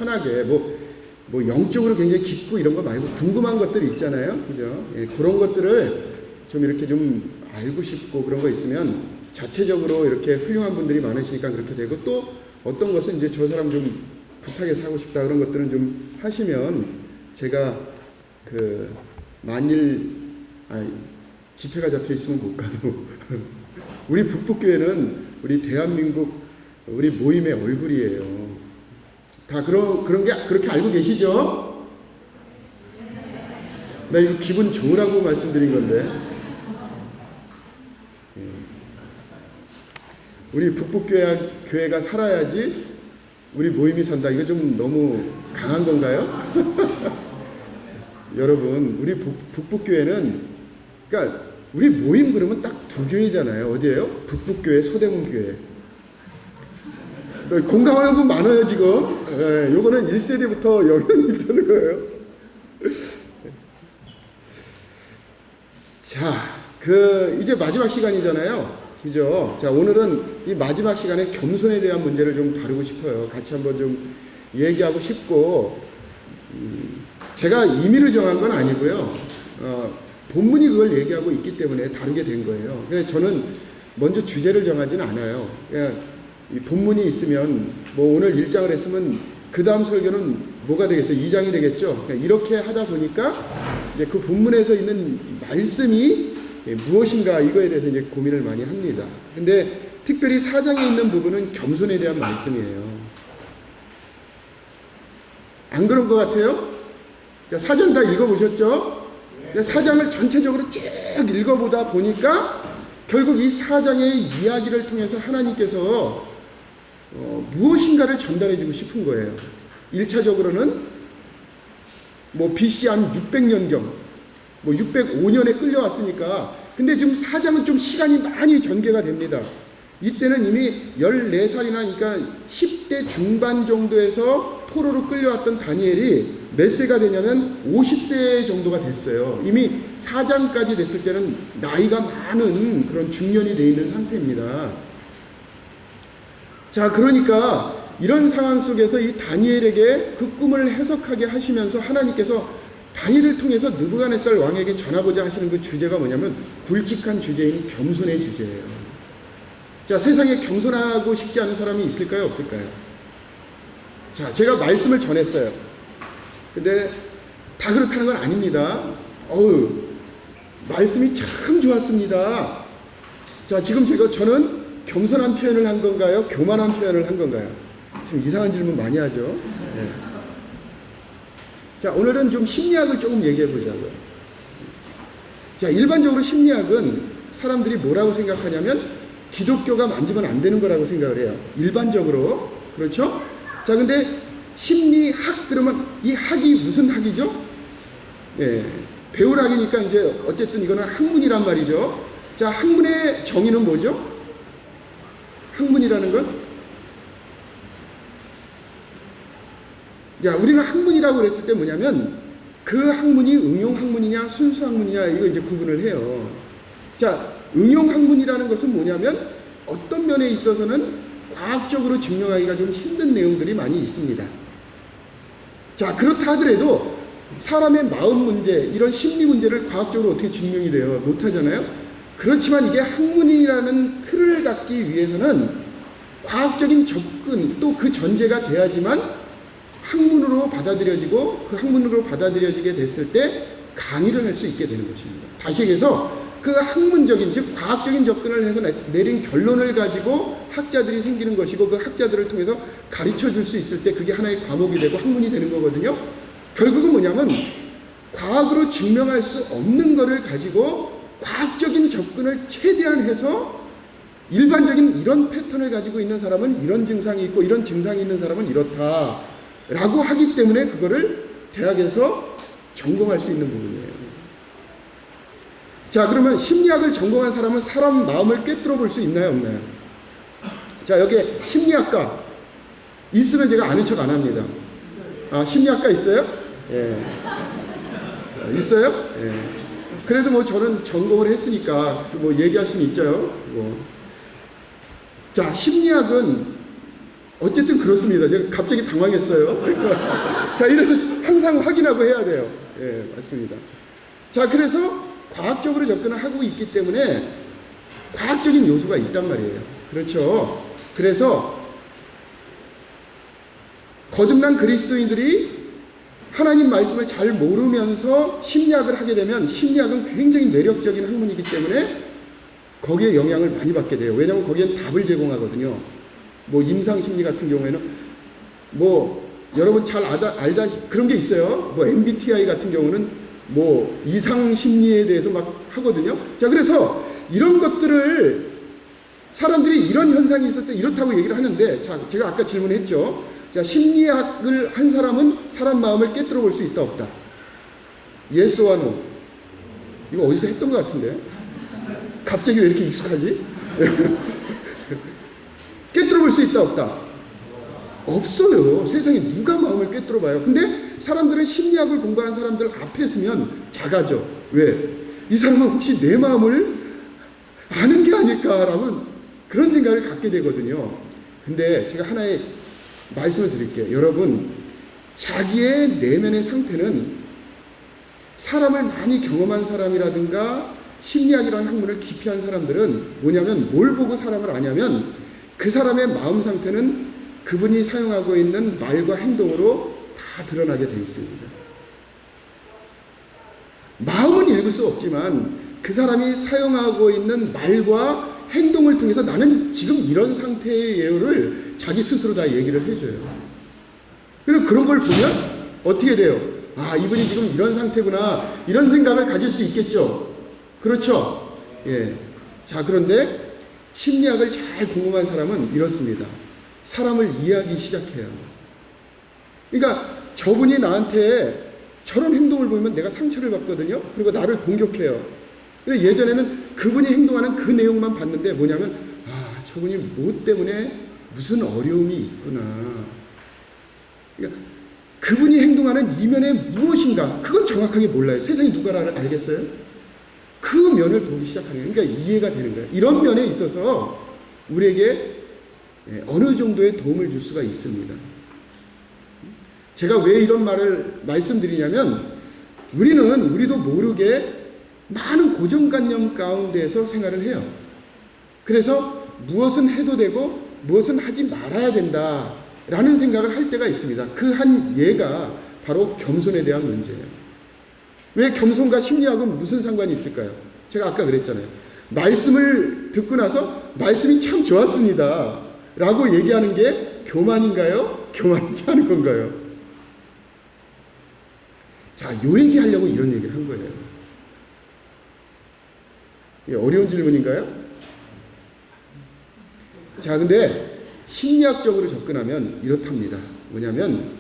편하게 뭐 영적으로 굉장히 깊고 이런 거 말고 궁금한 것들이 있잖아요. 그죠? 예, 그런 것들을 좀 이렇게 좀 알고 싶고 그런 거 있으면 자체적으로 이렇게 훌륭한 분들이 많으시니까 그렇게 되고, 또 어떤 것은 이제 저 사람 좀 부탁해서 하고 싶다 그런 것들은 좀 하시면 제가 만일 집회가 잡혀 있으면 못 가도 우리 북북교회는 우리 대한민국 우리 모임의 얼굴이에요. 다 그런 게 그렇게 알고 계시죠? 나 이거 기분 좋으라고 말씀드린 건데. 우리 북북교회가 살아야지 우리 모임이 산다. 이거 좀 너무 강한 건가요? 여러분, 우리 북북교회는, 그러니까 우리 모임 그러면 딱 두 교회잖아요. 어디예요? 북북교회, 서대문교회. 공감하는 분 많아요, 지금. 예, 요거는 1세대부터 영향이 드는 거예요. 자, 이제 마지막 시간이잖아요. 그죠? 자, 오늘은 이 마지막 시간에 겸손에 대한 문제를 좀 다루고 싶어요. 같이 한번 좀 얘기하고 싶고, 제가 임의로 정한 건 아니고요. 본문이 그걸 얘기하고 있기 때문에 다루게 된 거예요. 그래서 저는 먼저 주제를 정하지는 않아요. 그냥 이 본문이 있으면 뭐 오늘 1장을 했으면 그 다음 설교는 뭐가 되겠어요? 2장이 되겠죠? 이렇게 하다 보니까 이제 그 본문에서 있는 말씀이 무엇인가 이거에 대해서 이제 고민을 많이 합니다. 근데 특별히 4장에 있는 부분은 겸손에 대한 말씀이에요. 안 그런 것 같아요? 자, 4장 다 읽어보셨죠? 4장을 전체적으로 쭉 읽어보다 보니까 결국 이 4장의 이야기를 통해서 하나님께서 무엇인가를 전달해주고 싶은 거예요. 1차적으로는 뭐 BC 한 600년경, 뭐 605년에 끌려왔으니까, 근데 지금 4장은 좀 시간이 많이 전개가 됩니다. 이때는 이미 14살이나, 그러니까 10대 중반 정도에서 포로로 끌려왔던 다니엘이 몇 세가 되냐면 50세 정도가 됐어요. 이미 4장까지 됐을 때는 나이가 많은 그런 중년이 되어 있는 상태입니다. 자, 그러니까 이런 상황 속에서 이 다니엘에게 그 꿈을 해석하게 하시면서 하나님께서 다니엘을 통해서 느부갓네살 왕에게 전하고자 하시는 그 주제가 뭐냐면 굵직한 주제인 겸손의 주제예요. 자, 세상에 겸손하고 싶지 않은 사람이 있을까요? 없을까요? 자, 제가 말씀을 전했어요. 근데 다 그렇다는 건 아닙니다. 말씀이 참 좋았습니다. 자, 지금 저는 겸손한 표현을 한 건가요? 교만한 표현을 한 건가요? 지금 이상한 질문 많이 하죠. 네. 자, 오늘은 좀 심리학을 조금 얘기해 보자고요. 자, 일반적으로 심리학은 사람들이 뭐라고 생각하냐면 기독교가 만지면 안 되는 거라고 생각을 해요. 일반적으로. 그렇죠? 자, 근데 심리학 그러면 이 학이 무슨 학이죠? 예, 배울학이니까 이제 어쨌든 이거는 학문이란 말이죠. 자, 학문의 정의는 뭐죠? 학문이라는 건? 자, 우리는 학문이라고 그랬을 때 뭐냐면 그 학문이 응용 학문이냐 순수 학문이냐 이거 이제 구분을 해요. 자, 응용 학문이라는 것은 뭐냐면 어떤 면에 있어서는 과학적으로 증명하기가 좀 힘든 내용들이 많이 있습니다. 자, 그렇다 하더라도 사람의 마음 문제, 이런 심리 문제를 과학적으로 어떻게 증명이 돼요? 못하잖아요? 그렇지만 이게 학문이라는 틀을 갖기 위해서는 과학적인 접근, 또 그 전제가 돼야지만 학문으로 받아들여지고 그 학문으로 받아들여지게 됐을 때 강의를 할 수 있게 되는 것입니다. 다시 얘기해서 그 학문적인, 즉 과학적인 접근을 해서 내린 결론을 가지고 학자들이 생기는 것이고 그 학자들을 통해서 가르쳐 줄 수 있을 때 그게 하나의 과목이 되고 학문이 되는 거거든요. 결국은 뭐냐면 과학으로 증명할 수 없는 거를 가지고 과학적인 접근을 최대한 해서 일반적인 이런 패턴을 가지고 있는 사람은 이런 증상이 있고 이런 증상이 있는 사람은 이렇다 라고 하기 때문에 그거를 대학에서 전공할 수 있는 부분이에요. 자, 그러면 심리학을 전공한 사람은 사람 마음을 꿰뚫어 볼 수 있나요, 없나요? 자, 여기에 심리학과 있으면 제가 아는 척 안 합니다. 아, 심리학과 있어요? 예. 있어요? 예. 그래도 뭐 저는 전공을 했으니까 뭐 얘기할 수는 있죠. 뭐. 자, 심리학은 어쨌든 그렇습니다. 제가 갑자기 당황했어요. 자, 이래서 항상 확인하고 해야 돼요. 예, 맞습니다. 자, 그래서 과학적으로 접근을 하고 있기 때문에 과학적인 요소가 있단 말이에요. 그렇죠. 그래서 거듭난 그리스도인들이 하나님 말씀을 잘 모르면서 심리학을 하게 되면 심리학은 굉장히 매력적인 학문이기 때문에 거기에 영향을 많이 받게 돼요. 왜냐하면 거기엔 답을 제공하거든요. 뭐 임상심리 같은 경우에는 뭐 여러분 잘 알다 그런 게 있어요. 뭐 MBTI 같은 경우는 뭐 이상심리에 대해서 막 하거든요. 자, 그래서 이런 것들을 사람들이 이런 현상이 있을 때 이렇다고 얘기를 하는데, 자, 제가 아까 질문했죠. 자, 심리학을 한 사람은 사람 마음을 깨뜨려 볼 수 있다 없다. Yes와 No. 이거 어디서 했던 것 같은데 갑자기 왜 이렇게 익숙하지? 깨뜨려 볼 수 있다 없다. 없어요. 세상에 누가 마음을 깨뜨려 봐요. 근데 사람들은 심리학을 공부한 사람들 앞에 서면 작아져. 왜? 이 사람은 혹시 내 마음을 아는 게 아닐까라는 그런 생각을 갖게 되거든요. 근데 제가 하나의 말씀을 드릴게요. 여러분, 자기의 내면의 상태는 사람을 많이 경험한 사람이라든가 심리학이라는 학문을 깊이 한 사람들은 뭐냐면 뭘 보고 사람을 아냐면 그 사람의 마음 상태는 그분이 사용하고 있는 말과 행동으로 다 드러나게 되어 있습니다. 마음은 읽을 수 없지만 그 사람이 사용하고 있는 말과 행동을 통해서 나는 지금 이런 상태예요를 자기 스스로 다 얘기를 해줘요. 그리고 그런 걸 보면 어떻게 돼요? 아, 이분이 지금 이런 상태구나, 이런 생각을 가질 수 있겠죠. 그렇죠? 예. 자, 그런데 심리학을 잘 공부한 사람은 이렇습니다. 사람을 이해하기 시작해요. 그러니까 저분이 나한테 저런 행동을 보면 내가 상처를 받거든요. 그리고 나를 공격해요. 근데 예전에는 그분이 행동하는 그 내용만 봤는데 뭐냐면, 아, 저분이 뭐 때문에 무슨 어려움이 있구나. 그러니까 그분이 행동하는 이면에 무엇인가, 그건 정확하게 몰라요. 세상에 누가 알겠어요? 그 면을 보기 시작하는 거예요. 그러니까 이해가 되는 거예요. 이런 면에 있어서 우리에게 어느 정도의 도움을 줄 수가 있습니다. 제가 왜 이런 말을 말씀드리냐면, 우리도 모르게 많은 고정관념 가운데서 생활을 해요. 그래서 무엇은 해도 되고 무엇은 하지 말아야 된다라는 생각을 할 때가 있습니다. 그 한 예가 바로 겸손에 대한 문제예요. 왜 겸손과 심리학은 무슨 상관이 있을까요? 제가 아까 그랬잖아요. 말씀을 듣고 나서 말씀이 참 좋았습니다 라고 얘기하는 게 교만인가요? 교만이지 않은 건가요? 자, 요 얘기하려고 이런 얘기를 한 거예요. 어려운 질문인가요? 자, 근데 심리학적으로 접근하면 이렇답니다. 뭐냐면,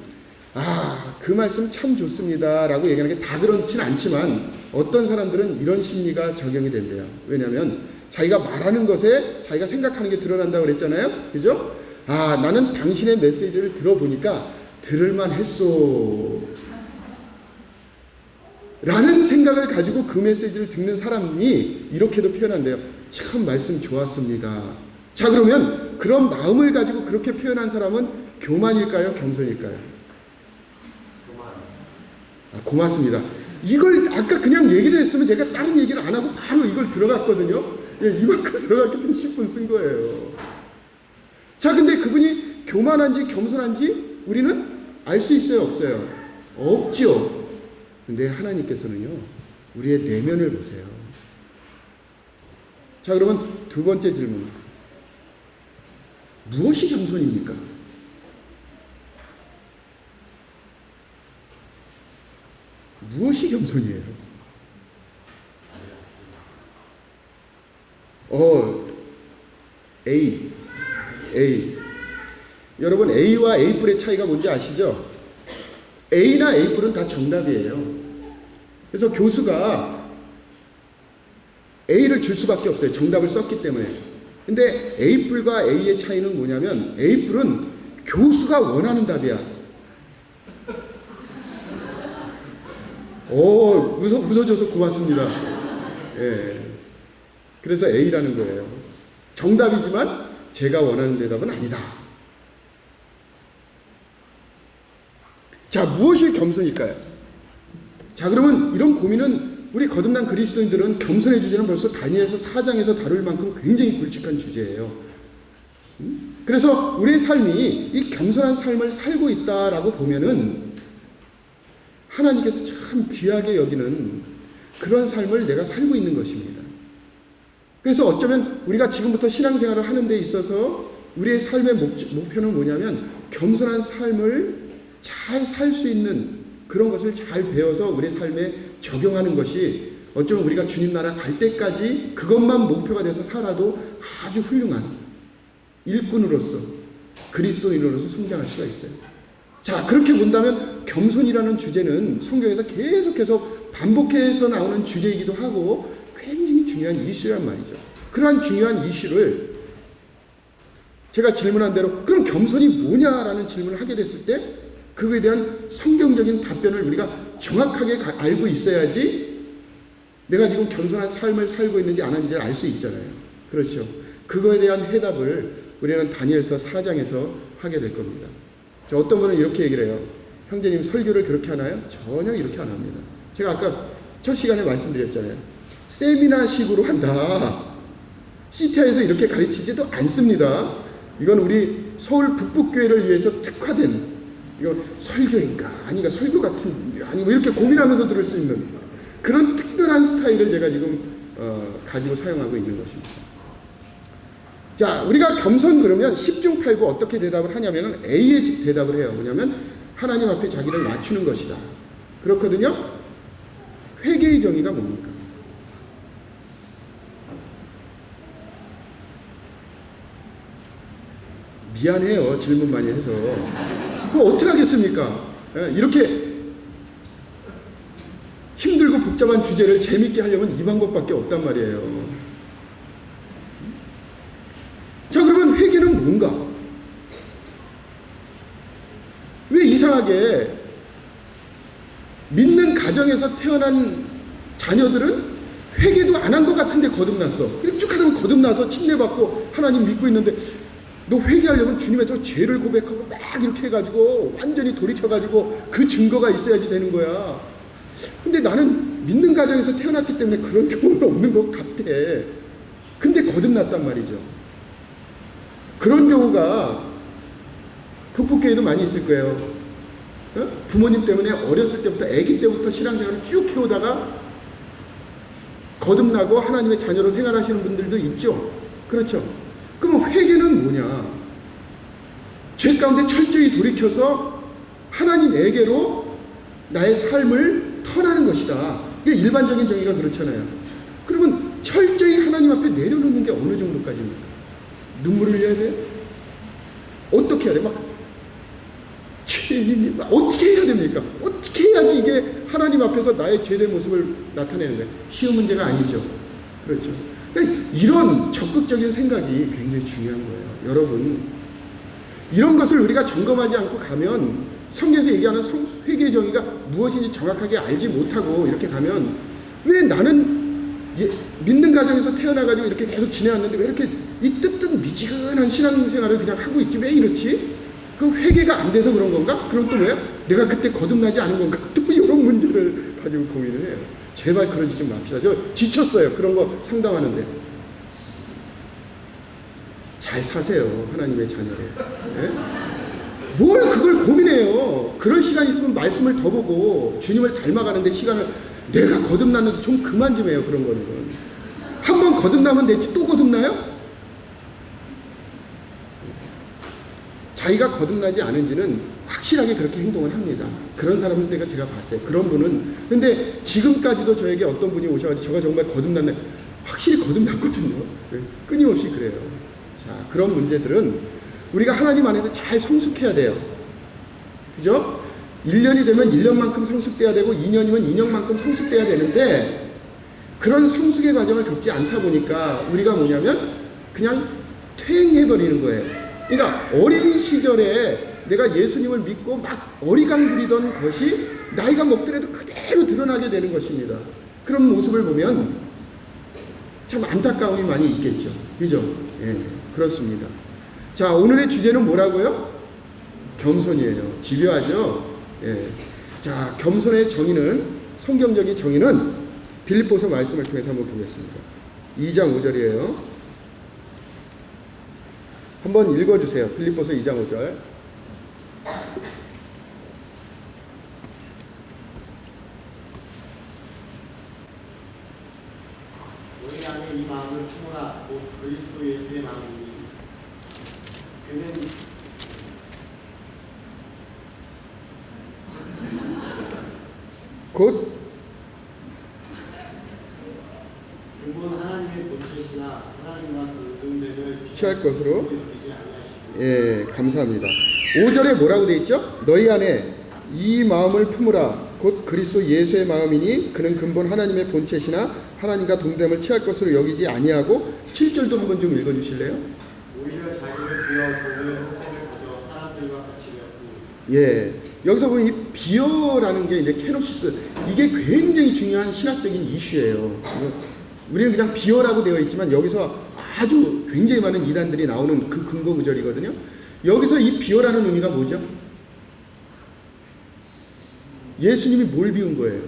아, 그 말씀 참 좋습니다 라고 얘기하는 게 다 그렇진 않지만 어떤 사람들은 이런 심리가 적용이 된대요. 왜냐하면 자기가 말하는 것에 자기가 생각하는 게 드러난다고 그랬잖아요. 그죠? 아, 나는 당신의 메시지를 들어보니까 들을만 했소 라는 생각을 가지고 그 메시지를 듣는 사람이 이렇게도 표현한대요. 참 말씀 좋았습니다. 자, 그러면 그런 마음을 가지고 그렇게 표현한 사람은 교만일까요? 겸손일까요? 아, 고맙습니다. 이걸 아까 그냥 얘기를 했으면 제가 다른 얘기를 안 하고 바로 이걸 들어갔거든요. 예, 이만큼 들어갔기 때문에 10분 쓴 거예요. 자, 근데 그분이 교만한지 겸손한지 우리는 알 수 있어요? 없어요? 없죠. 근데 하나님께서는요, 우리의 내면을 보세요. 자, 그러면 두 번째 질문. 무엇이 겸손입니까? 무엇이 겸손이에요? A. 여러분, A와 A뿔의 차이가 뭔지 아시죠? A나 A뿔은 다 정답이에요. 그래서 교수가 A를 줄 수밖에 없어요. 정답을 썼기 때문에. 근데 A뿔과 A의 차이는 뭐냐면, A뿔은 교수가 원하는 답이야. 웃어줘서 고맙습니다. 예. 그래서 A라는 거예요. 정답이지만 제가 원하는 대답은 아니다. 자, 무엇이 겸손일까요? 자, 그러면 이런 고민은 우리 거듭난 그리스도인들은 겸손의 주제는 벌써 다니엘서 4장에서 다룰 만큼 굉장히 굵직한 주제예요. 그래서 우리의 삶이 이 겸손한 삶을 살고 있다라고 보면은 하나님께서 참 귀하게 여기는 그런 삶을 내가 살고 있는 것입니다. 그래서 어쩌면 우리가 지금부터 신앙생활을 하는 데 있어서 우리의 삶의 목표는 뭐냐면 겸손한 삶을 잘 살 수 있는 그런 것을 잘 배워서 우리의 삶에 적용하는 것이 어쩌면 우리가 주님 나라 갈 때까지 그것만 목표가 돼서 살아도 아주 훌륭한 일꾼으로서 그리스도인으로서 성장할 수가 있어요. 자, 그렇게 본다면 겸손이라는 주제는 성경에서 계속해서 반복해서 나오는 주제이기도 하고 굉장히 중요한 이슈란 말이죠. 그러한 중요한 이슈를 제가 질문한 대로 그럼 겸손이 뭐냐라는 질문을 하게 됐을 때 그거에 대한 성경적인 답변을 우리가 정확하게 알고 있어야지 내가 지금 겸손한 삶을 살고 있는지 안 하는지를 알 수 있잖아요. 그렇죠. 그거에 대한 해답을 우리는 다니엘서 4장에서 하게 될 겁니다. 어떤 분은 이렇게 얘기를 해요. 형제님 설교를 그렇게 하나요? 전혀 이렇게 안 합니다. 제가 아까 첫 시간에 말씀드렸잖아요. 세미나식으로 한다. CTI에서 이렇게 가르치지도 않습니다. 이건 우리 서울 북북교회를 위해서 특화된 이거 설교인가 아닌가 설교 같은 아니고 이렇게 고민하면서 들을 수 있는 그런 특별한 스타일을 제가 지금 가지고 사용하고 있는 것입니다. 자, 우리가 겸손 그러면 10중 8구 어떻게 대답을 하냐면 A의 대답을 해요. 뭐냐면 하나님 앞에 자기를 낮추는 것이다. 그렇거든요. 회개의 정의가 뭡니까? 미안해요. 질문 많이 해서. 그거 어떻게 하겠습니까? 이렇게 힘들고 복잡한 주제를 재밌게 하려면 이 방법밖에 없단 말이에요. 자, 그러면 회개는 뭔가? 왜 이상하게 믿는 가정에서 태어난 자녀들은 회개도 안 한 것 같은데 거듭났어. 쭉 하다 보면 거듭나서 침례받고 하나님 믿고 있는데 너 회개하려면 주님의 저 죄를 고백하고 막 이렇게 해가지고 완전히 돌이켜가지고 그 증거가 있어야지 되는 거야. 근데 나는 믿는 가정에서 태어났기 때문에 그런 경우는 없는 것 같아. 근데 거듭났단 말이죠. 그런 경우가 북북교회도 많이 있을 거예요. 부모님 때문에 어렸을 때부터 아기 때부터 신앙생활을 쭉 해오다가 거듭나고 하나님의 자녀로 생활하시는 분들도 있죠. 그렇죠. 그럼 회개는 뭐냐? 죄 가운데 철저히 돌이켜서 하나님에게로 나의 삶을 턴하는 것이다. 이게 일반적인 정의가 그렇잖아요. 그러면 철저히 하나님 앞에 내려놓는 게 어느 정도까지입니까? 눈물을 흘려야 돼요? 어떻게 해야 돼? 막 죄인님 어떻게 해야 됩니까? 어떻게 해야지 이게 하나님 앞에서 나의 죄된 모습을 나타내는 거예요? 쉬운 문제가 아니죠. 그렇죠. 이런 적극적인 생각이 굉장히 중요한 거예요. 여러분, 이런 것을 우리가 점검하지 않고 가면 성경에서 얘기하는 회개의 정의가 무엇인지 정확하게 알지 못하고 이렇게 가면 왜 나는 믿는 가정에서 태어나가지고 이렇게 계속 지내왔는데 왜 이렇게 이 뜨뜻 미지근한 신앙생활을 그냥 하고 있지? 왜 이렇지? 그 회개가 안 돼서 그런 건가? 그럼 또 왜? 내가 그때 거듭나지 않은 건가? 또 이런 문제를 가지고 고민을 해요. 제발 그러지 좀 맙시다. 저 지쳤어요. 그런 거 상담하는데. 잘 사세요. 하나님의 자녀로. 네? 뭘 그걸 고민해요. 그럴 시간 있으면 말씀을 더 보고 주님을 닮아가는데 시간을 내가 거듭났는데 좀 그만 좀 해요. 그런 거는. 한 번 거듭나면 됐지 또 거듭나요? 자기가 거듭나지 않은지는 확실하게 그렇게 행동을 합니다. 그런 사람들 제가 봤어요. 그런 분은. 근데 지금까지도 저에게 어떤 분이 오셔가지고 제가 정말 거듭났네. 확실히 거듭났거든요. 끊임없이 그래요. 자, 그런 문제들은 우리가 하나님 안에서 잘 성숙해야 돼요. 그죠? 1년이 되면 1년만큼 성숙돼야 되고 2년이면 2년만큼 성숙돼야 되는데 그런 성숙의 과정을 겪지 않다 보니까 우리가 뭐냐면 그냥 퇴행해버리는 거예요. 그러니까 어린 시절에 내가 예수님을 믿고 막 어리광 부리던 것이 나이가 먹더라도 그대로 드러나게 되는 것입니다. 그런 모습을 보면 참 안타까움이 많이 있겠죠. 그죠? 예, 그렇습니다. 자, 오늘의 주제는 뭐라고요? 겸손이에요. 집요하죠? 예. 자, 겸손의 정의는, 성경적인 정의는 빌립보서 말씀을 통해서 한번 보겠습니다. 2장 5절이에요. 한번 읽어주세요. 빌립보서 2장 5절. 너희 안에 이 마음을 품으라. 곧 그리스도 예수의 마음이니 그는 곧 그분 하나님의 본체시나 하나님과 그 동생을 취할 것으로. 여기지 아니하시고. 예, 감사합니다. 5절에 뭐라고 되어 있죠? 너희 안에 이 마음을 품으라. 곧 그리스도 예수의 마음이니 그는 근본 하나님의 본체시나 하나님과 동됨을 취할 것으로 여기지 아니하고. 7절도 한번 좀 읽어주실래요? 오히려 자기를 비어 종의 형체를 가져 사람들과 같이 되었고. 예, 여기서 보면 이 비어라는 게 이제 케노시스, 이게 굉장히 중요한 신학적인 이슈예요. 우리는 그냥 비어라고 되어 있지만 여기서 아주 굉장히 많은 이단들이 나오는 그 근거 구절이거든요. 여기서 이 비어라는 의미가 뭐죠? 예수님이 뭘 비운 거예요?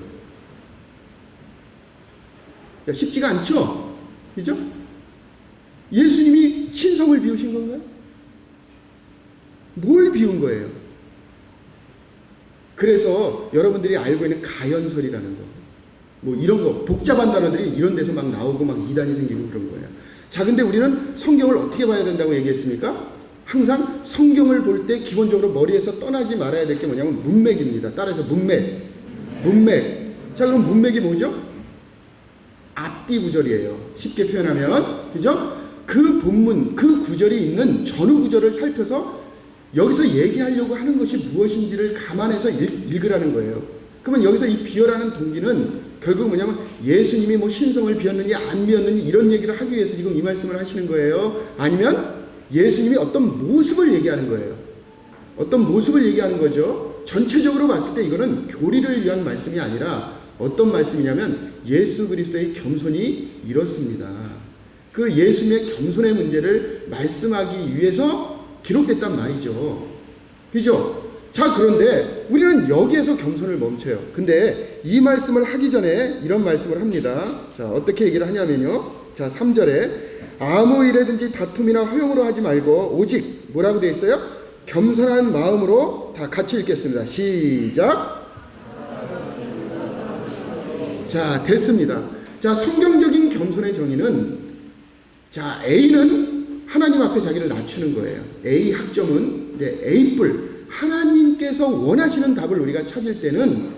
쉽지가 않죠? 그죠? 예수님이 신성을 비우신 건가요? 뭘 비운 거예요? 그래서 여러분들이 알고 있는 가연설이라는 거, 뭐 이런 거, 복잡한 단어들이 이런 데서 막 나오고 막 이단이 생기고 그런 거예요. 자, 근데 우리는 성경을 어떻게 봐야 된다고 얘기했습니까? 항상 성경을 볼 때 기본적으로 머리에서 떠나지 말아야 될 게 뭐냐면 문맥입니다. 따라서 문맥. 자, 그럼 문맥이 뭐죠? 앞뒤 구절이에요. 쉽게 표현하면, 그죠? 그 본문, 그 구절이 있는 전후 구절을 살펴서 여기서 얘기하려고 하는 것이 무엇인지를 감안해서 읽으라는 거예요. 그러면 여기서 이 비어라는 동기는 결국 뭐냐면 예수님이 뭐 신성을 비웠느니 안 비웠느니 이런 얘기를 하기 위해서 지금 이 말씀을 하시는 거예요? 아니면 예수님이 어떤 모습을 얘기하는 거예요? 어떤 모습을 얘기하는 거죠? 전체적으로 봤을 때 이거는 교리를 위한 말씀이 아니라 어떤 말씀이냐면 예수 그리스도의 겸손이 이렇습니다. 그 예수님의 겸손의 문제를 말씀하기 위해서 기록됐단 말이죠. 그죠? 자, 그런데 우리는 여기에서 겸손을 멈춰요. 근데 이 말씀을 하기 전에 이런 말씀을 합니다. 자, 어떻게 얘기를 하냐면요. 자, 3절에 아무 일에든지 다툼이나 허용으로 하지 말고 오직 뭐라고 되어 있어요? 겸손한 마음으로. 다 같이 읽겠습니다. 시작. 자, 됐습니다. 자, 성경적인 겸손의 정의는, 자, A는 하나님 앞에 자기를 낮추는 거예요. A 학점은 이제 A뿔, 하나님께서 원하시는 답을 우리가 찾을 때는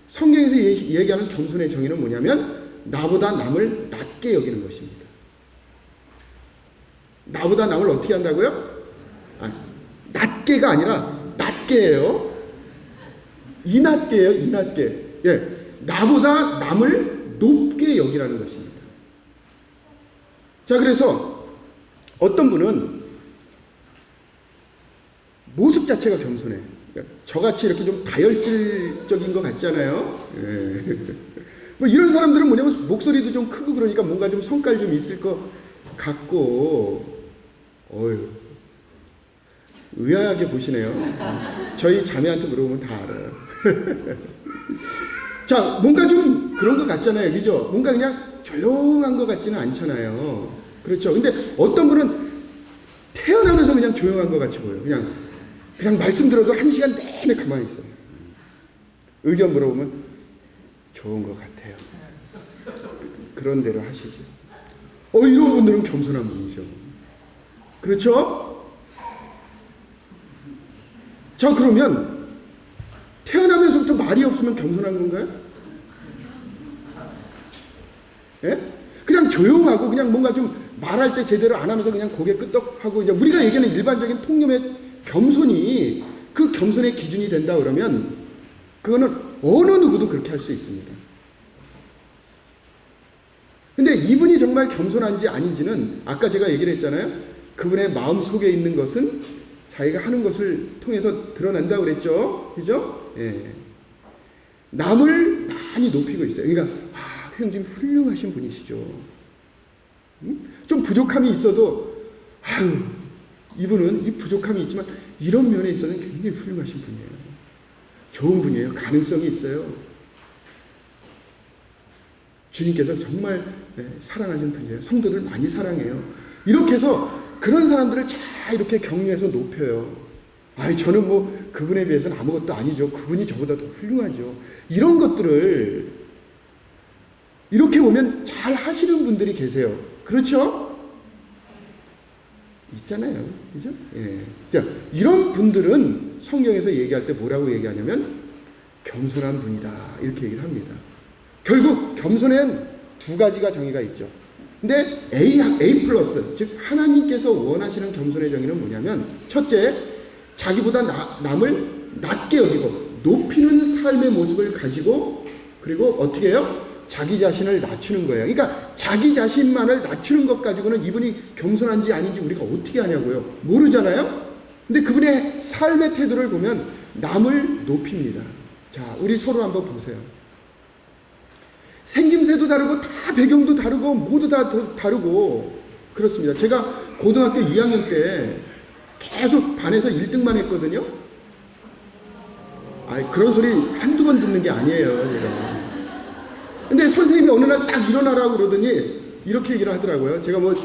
성경에서 얘기하는 겸손의 정의는 뭐냐면 나보다 남을 낮게 여기는 것입니다. 나보다 남을 어떻게 한다고요? 낮게가 아니라 낮게예요. 이낮게예요. 이낮게. 예, 나보다 남을 높게 여기라는 것입니다. 자, 그래서 어떤 분은 모습 자체가 겸손해. 그러니까 저같이 이렇게 좀 다혈질적인 것 같잖아요. 예. 뭐 이런 사람들은 뭐냐면 목소리도 좀 크고 그러니까 뭔가 좀 성깔 좀 있을 것 같고, 의아하게 보시네요. 저희 자매한테 물어보면 다 알아요. 자, 뭔가 좀 그런 것 같잖아요. 그죠? 뭔가 그냥 조용한 것 같지는 않잖아요. 그렇죠? 근데 어떤 분은 태어나면서 그냥 조용한 것 같이 보여요. 그냥 말씀 들어도 1시간 내내 가만히 있어요. 의견 물어보면 좋은 것 같아요. 그런 대로 하시죠. 이런 분들은 겸손한 분이죠. 그렇죠? 자, 그러면 태어나면서부터 말이 없으면 겸손한 건가요? 예? 그냥 조용하고 그냥 뭔가 좀 말할 때 제대로 안 하면서 그냥 고개 끄덕하고, 이제 우리가 얘기하는 일반적인 통념의 겸손이 그 겸손의 기준이 된다 그러면 그거는 어느 누구도 그렇게 할 수 있습니다. 근데 이분이 정말 겸손한지 아닌지는 아까 제가 얘기를 했잖아요. 그분의 마음 속에 있는 것은 자기가 하는 것을 통해서 드러난다고 그랬죠. 그죠? 예. 남을 많이 높이고 있어요. 그러니까 형님 훌륭하신 분이시죠. 좀 부족함이 있어도 이분은 이 부족함이 있지만 이런 면에 있어서는 굉장히 훌륭하신 분이에요. 좋은 분이에요. 가능성이 있어요. 주님께서 정말 사랑하시는 분이에요. 성도들 많이 사랑해요. 이렇게 해서 그런 사람들을 잘 이렇게 격려해서 높여요. 아이, 저는 뭐 그분에 비해서는 아무것도 아니죠. 그분이 저보다 더 훌륭하죠. 이런 것들을 이렇게 보면 잘 하시는 분들이 계세요. 그렇죠? 있잖아요. 그죠? 예. 자, 이런 분들은 성경에서 얘기할 때 뭐라고 얘기하냐면 겸손한 분이다. 이렇게 얘기를 합니다. 결국 겸손에는 두 가지가 정의가 있죠. 근데 A 플러스, 즉 하나님께서 원하시는 겸손의 정의는 뭐냐면, 첫째, 자기보다 남을 낮게 여기고 높이는 삶의 모습을 가지고, 그리고 어떻게 해요? 자기 자신을 낮추는 거예요. 그러니까 자기 자신만을 낮추는 것 가지고는 이분이 겸손한지 아닌지 우리가 어떻게 아냐고요? 모르잖아요. 근데 그분의 삶의 태도를 보면 남을 높입니다. 자, 우리 서로 한번 보세요. 생김새도 다르고 다 배경도 다르고 모두 다 다르고 그렇습니다. 제가 고등학교 2학년 때 계속 반에서 1등만 했거든요. 그런 소리 한두 번 듣는 게 아니에요, 제가. 근데 선생님이 어느 날 딱 일어나라고 그러더니 이렇게 얘기를 하더라고요. 제가 뭐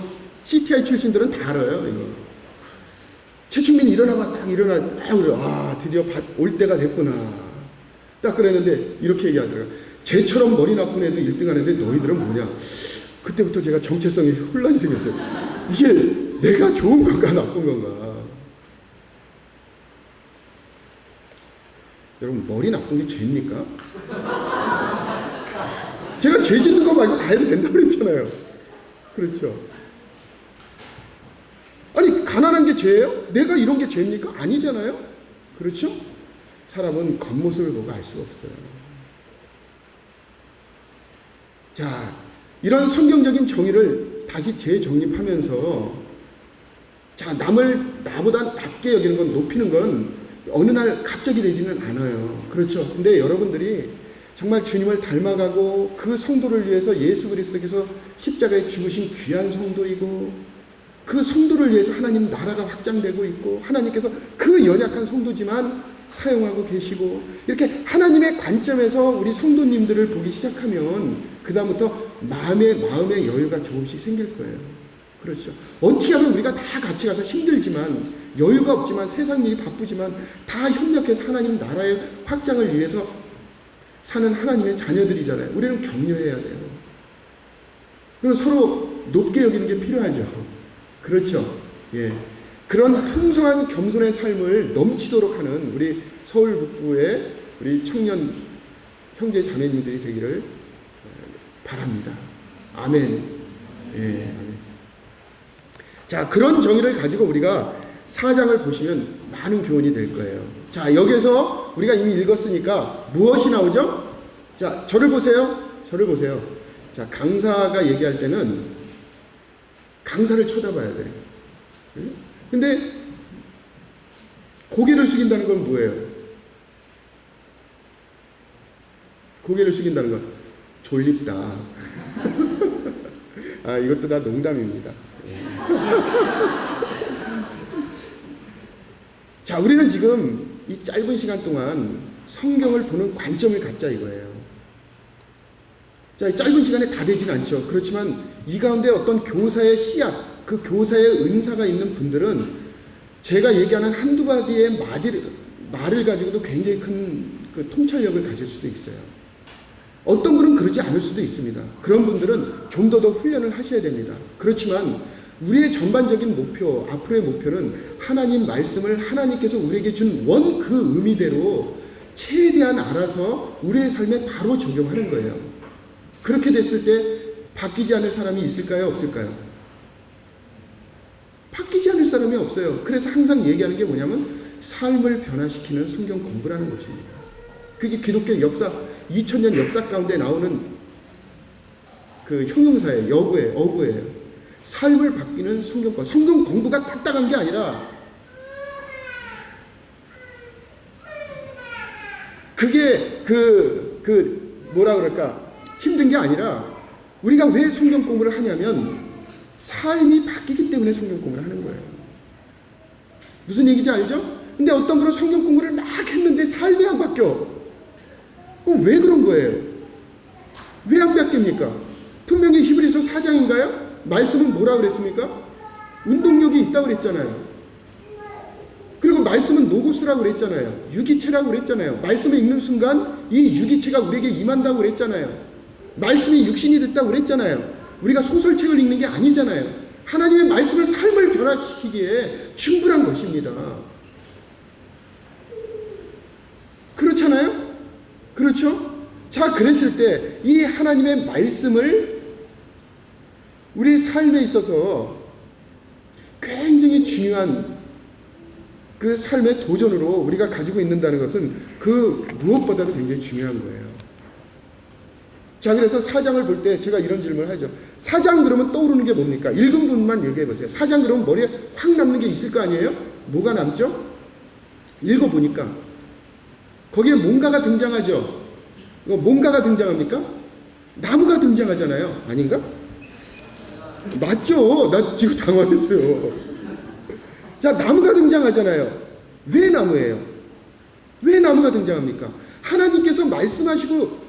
CTI 출신들은 다 알아요, 이거. 최충민이 일어나봐. 딱 일어나. 아, 드디어 올 때가 됐구나. 딱 그랬는데 이렇게 얘기하더라고요. 쟤처럼 머리 나쁜 애도 1등 하는데 너희들은 뭐냐. 그때부터 제가 정체성이 혼란이 생겼어요. 이게 내가 좋은 건가 나쁜 건가. 여러분, 머리 나쁜 게 죄입니까? 제가 죄 짓는 거 말고 다 해도 된다고 그랬잖아요. 그렇죠. 아니, 가난한 게 죄예요? 내가 이런 게 죄입니까? 아니잖아요. 그렇죠? 사람은 겉모습을 보고 알 수가 없어요. 자, 이런 성경적인 정의를 다시 재정립하면서, 자, 남을 나보다 낮게 여기는 건, 높이는 건 어느 날 갑자기 되지는 않아요. 그렇죠. 근데 여러분들이 정말 주님을 닮아가고 그 성도를 위해서 예수 그리스도께서 십자가에 죽으신 귀한 성도이고, 그 성도를 위해서 하나님 나라가 확장되고 있고, 하나님께서 그 연약한 성도지만 사용하고 계시고, 이렇게 하나님의 관점에서 우리 성도님들을 보기 시작하면 그 다음부터 마음의 여유가 조금씩 생길 거예요. 그렇죠. 어떻게 하면 우리가 다 같이 가서 힘들지만, 여유가 없지만, 세상 일이 바쁘지만 다 협력해서 하나님 나라의 확장을 위해서 사는 하나님의 자녀들이잖아요. 우리는 격려해야 돼요. 그럼 서로 높게 여기는 게 필요하죠. 그렇죠. 예. 그런 풍성한 겸손의 삶을 넘치도록 하는 우리 서울 북부의 우리 청년 형제 자매님들이 되기를 바랍니다. 아멘. 예. 아멘. 자, 그런 정의를 가지고 우리가 4장을 보시면 많은 교훈이 될 거예요. 자, 여기서 우리가 이미 읽었으니까 무엇이 나오죠? 자, 저를 보세요. 저를 보세요. 자, 강사가 얘기할 때는 강사를 쳐다봐야 돼. 근데 고개를 숙인다는 건 뭐예요? 고개를 숙인다는 건 졸립다. 아, 이것도 다 농담입니다. 자, 우리는 지금 이 짧은 시간 동안 성경을 보는 관점을 갖자 이거예요. 자, 짧은 시간에 다 되지는 않죠. 그렇지만 이 가운데 어떤 교사의 씨앗, 그 교사의 은사가 있는 분들은 제가 얘기하는 한두 마디의 말을 가지고도 굉장히 큰 그 통찰력을 가질 수도 있어요. 어떤 분은 그러지 않을 수도 있습니다. 그런 분들은 좀 더 훈련을 하셔야 됩니다. 그렇지만 우리의 전반적인 목표, 앞으로의 목표는 하나님 말씀을 하나님께서 우리에게 준 원 그 의미대로 최대한 알아서 우리의 삶에 바로 적용하는 거예요. 그렇게 됐을 때 바뀌지 않을 사람이 있을까요? 없을까요? 바뀌지 않을 사람이 없어요. 그래서 항상 얘기하는 게 뭐냐면 삶을 변화시키는 성경 공부라는 것입니다. 그게 기독교 역사, 2000년 역사 가운데 나오는 그 형용사예요. 여구예요. 어구예요. 삶을 바뀌는 성경과 성경 공부가 딱딱한 게 아니라 그게 뭐라 그럴까 힘든 게 아니라 우리가 왜 성경 공부를 하냐면 삶이 바뀌기 때문에 성경 공부를 하는 거예요. 무슨 얘기인지 알죠? 근데 어떤 분은 성경 공부를 막 했는데 삶이 안 바뀌어. 왜 그런 거예요? 왜 안 바뀝니까? 분명히 히브리서 4장인가요? 말씀은 뭐라 그랬습니까? 운동력이 있다고 그랬잖아요. 그리고 말씀은 노고스라고 그랬잖아요. 유기체라고 그랬잖아요. 말씀을 읽는 순간 이 유기체가 우리에게 임한다고 그랬잖아요. 말씀이 육신이 됐다고 그랬잖아요. 우리가 소설책을 읽는 게 아니잖아요. 하나님의 말씀을 삶을 변화시키기에 충분한 것입니다. 그렇잖아요? 그렇죠? 자, 그랬을 때 이 하나님의 말씀을 우리 삶에 있어서 굉장히 중요한 그 삶의 도전으로 우리가 가지고 있는다는 것은 그 무엇보다도 굉장히 중요한 거예요. 자, 그래서 4장을 볼 때 제가 이런 질문을 하죠. 4장 그러면 떠오르는 게 뭡니까? 읽은 부분만 얘기해 보세요. 4장 그러면 머리에 확 남는 게 있을 거 아니에요? 뭐가 남죠? 읽어보니까 거기에 뭔가가 등장하죠. 뭔가가 등장합니까? 나무가 등장하잖아요. 아닌가? 맞죠? 나 지금 당황했어요. 자, 나무가 등장하잖아요. 왜 나무예요? 왜 나무가 등장합니까? 하나님께서 말씀하시고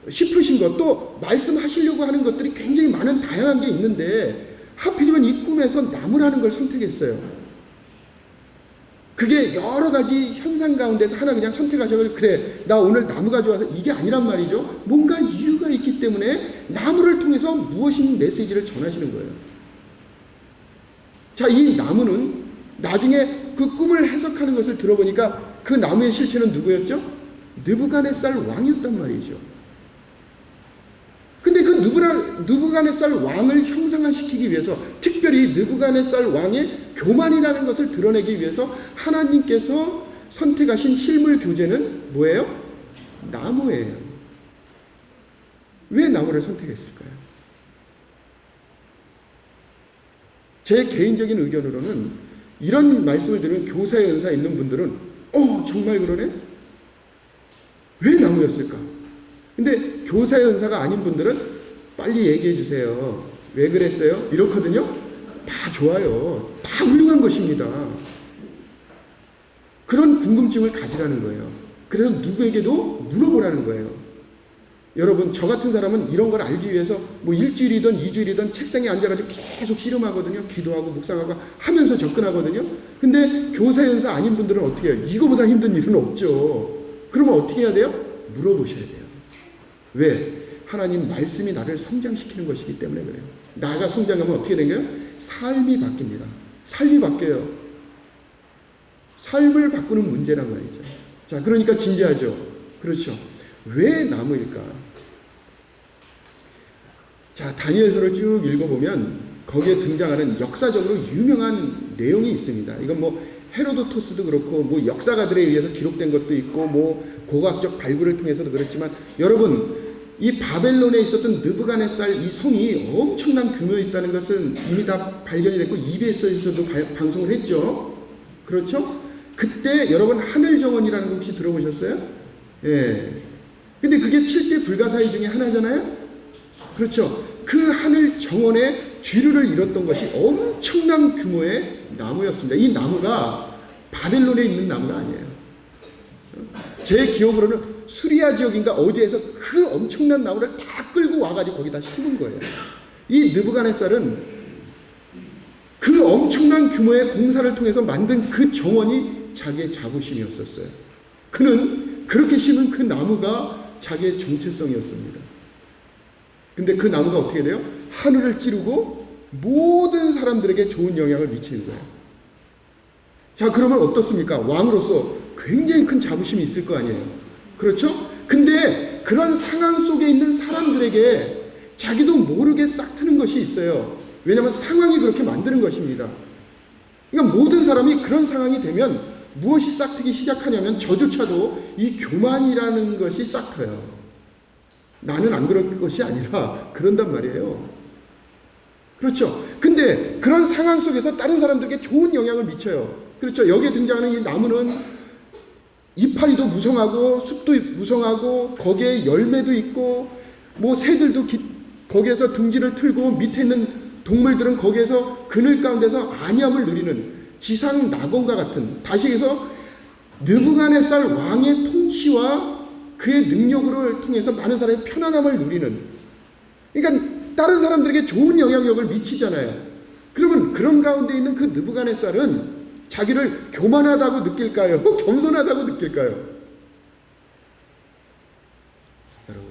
싶으신 것, 또 말씀하시려고 하는 것들이 굉장히 많은 다양한 게 있는데 하필이면 이 꿈에서 나무라는 걸 선택했어요. 그게 여러 가지 현상 가운데서 하나 그냥 선택하셔서 그래, 나 오늘 나무가 좋아서 이게 아니란 말이죠. 뭔가 이유가 있기 때문에 나무를 통해서 무엇인 메시지를 전하시는 거예요. 자, 이 나무는 나중에 그 꿈을 해석하는 것을 들어보니까 그 나무의 실체는 누구였죠? 느부갓네살 왕이었단 말이죠. 근데 그 느부갓네살 왕을 형상화시키기 위해서, 특별히 느부갓네살 왕의 교만이라는 것을 드러내기 위해서 하나님께서 선택하신 실물 교재는 뭐예요? 나무예요. 왜 나무를 선택했을까요? 제 개인적인 의견으로는 이런 말씀을 들으면 교사의 은사 있는 분들은 정말 그러네? 왜 나무였을까? 근데 교사의 은사가 아닌 분들은 빨리 얘기해 주세요. 왜 그랬어요? 이렇거든요. 다 좋아요. 다 훌륭한 것입니다. 그런 궁금증을 가지라는 거예요. 그래서 누구에게도 물어보라는 거예요. 여러분, 저 같은 사람은 이런 걸 알기 위해서 뭐 일주일이든 2주일이든 책상에 앉아가지고 계속 씨름하거든요. 기도하고 묵상하고 하면서 접근하거든요. 근데 교사의 은사 아닌 분들은 어떻게 해요? 이거보다 힘든 일은 없죠. 그러면 어떻게 해야 돼요? 물어보셔야 돼요. 왜? 하나님 말씀이 나를 성장시키는 것이기 때문에 그래요. 나가 성장하면 어떻게 된 거예요? 삶이 바뀝니다. 삶이 바뀌어요. 삶을 바꾸는 문제란 말이죠. 자, 그러니까 진지하죠. 그렇죠. 왜 나무일까? 자, 다니엘서를 쭉 읽어보면 거기에 등장하는 역사적으로 유명한 내용이 있습니다. 이건 뭐 헤로도토스도 그렇고 뭐 역사가들에 의해서 기록된 것도 있고 뭐 고고학적 발굴을 통해서도 그렇지만, 여러분, 이 바벨론에 있었던 느부갓네살 이 성이 엄청난 규모에 있다는 것은 이미 다 발견이 됐고 EBS에서도 방송을 했죠. 그렇죠? 그때 여러분 하늘정원이라는 거 혹시 들어보셨어요? 예. 근데 그게 7대 불가사의 중에 하나잖아요? 그렇죠. 그 하늘정원에 주류를 이뤘던 것이 엄청난 규모의 나무였습니다. 이 나무가 바벨론에 있는 나무가 아니에요. 제 기억으로는 수리아 지역인가 어디에서 그 엄청난 나무를 다 끌고 와가지고 거기다 심은 거예요. 이 느부갓네살은 그 엄청난 규모의 공사를 통해서 만든 그 정원이 자기의 자부심이었었어요. 그는 그렇게 심은 그 나무가 자기의 정체성이었습니다. 근데 그 나무가 어떻게 돼요? 하늘을 찌르고 모든 사람들에게 좋은 영향을 미치는 거예요. 자, 그러면 어떻습니까? 왕으로서 굉장히 큰 자부심이 있을 거 아니에요. 그렇죠? 근데 그런 상황 속에 있는 사람들에게 자기도 모르게 싹트는 것이 있어요. 왜냐하면 상황이 그렇게 만드는 것입니다. 그러니까 모든 사람이 그런 상황이 되면 무엇이 싹트기 시작하냐면 저조차도 이 교만이라는 것이 싹트요. 나는 안 그럴 것이 아니라 그런단 말이에요. 그렇죠? 근데 그런 상황 속에서 다른 사람들에게 좋은 영향을 미쳐요. 그렇죠? 여기에 등장하는 이 나무는 이파리도 무성하고 숲도 무성하고 거기에 열매도 있고 뭐 새들도 거기에서 둥지를 틀고 밑에 있는 동물들은 거기에서 그늘 가운데서 안위함을 누리는 지상 낙원과 같은, 다시 해서 느부갓네살 왕의 통치와 그의 능력을 통해서 많은 사람이 편안함을 누리는, 그러니까 다른 사람들에게 좋은 영향력을 미치잖아요. 그러면 그런 가운데 있는 그 느부갓네살은 자기를 교만하다고 느낄까요? 겸손하다고 느낄까요? 여러분,